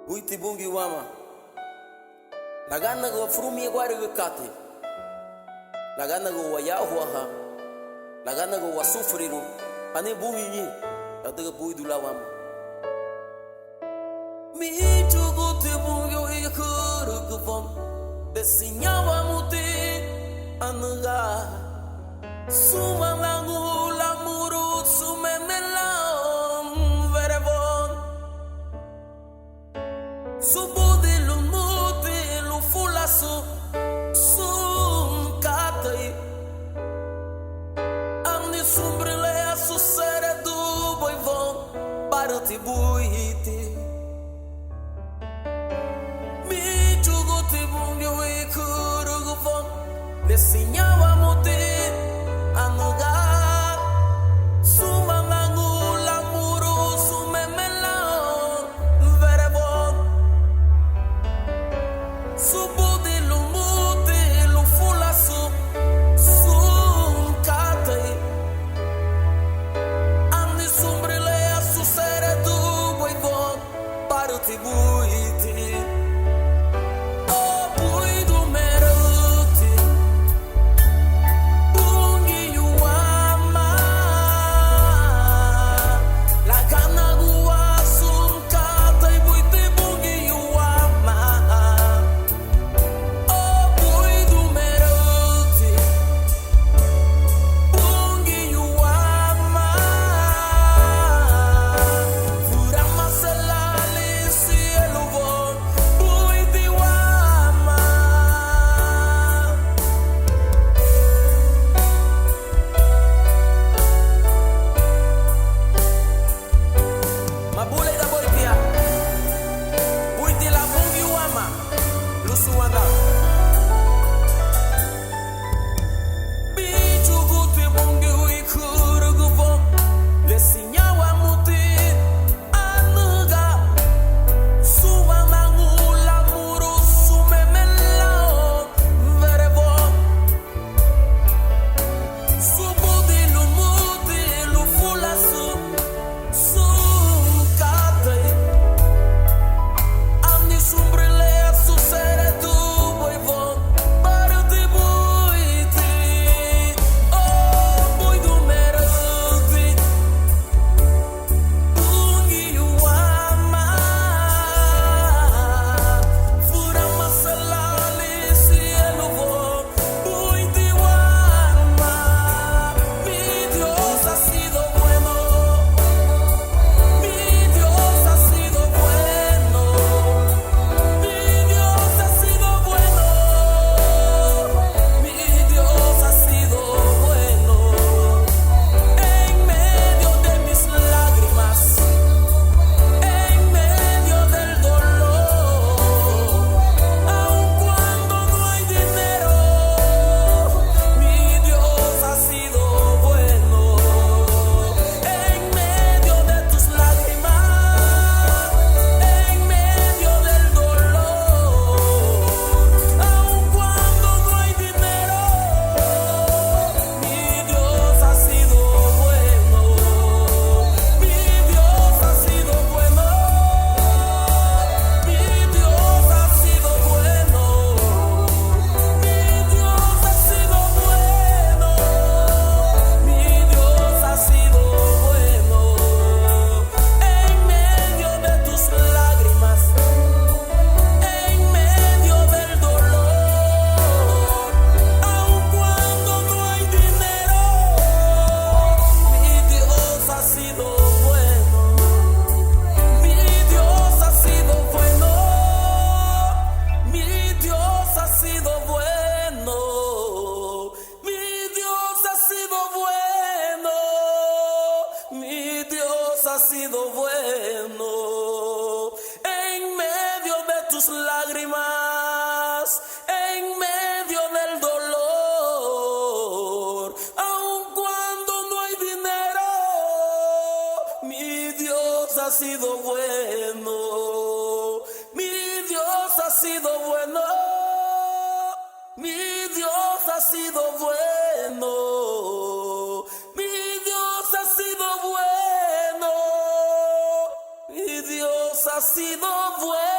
Uiti bungi wama Lagana go frumi gwari go kate Lagana go wayahuaha Lagana go wasufriru Ane bungi ni Yataga bui dula wama Mi chugu te bungi o ikuru gufon Desinyawa muti Anaga Sumangangu lamuru sumemelam verevon Subudi lumuti lufulasu sum katai Amni sumbrile asu sere du boivon Baruti buiti Mi chuguti bungi wikuru gufon Desinyawa muti Anuga Sumangangu lamuru sumemelam verevon Subudi lumuti lufulasu sum katai Amni sumbrile asu sere du boivon Baruti buiti Ha sido bueno en medio de tus lágrimas, en medio del dolor, aun cuando no hay dinero, mi Dios ha sido bueno, mi Dios ha sido bueno, mi Dios ha sido bueno, mi Dios ha sido bueno. Ha sido bueno.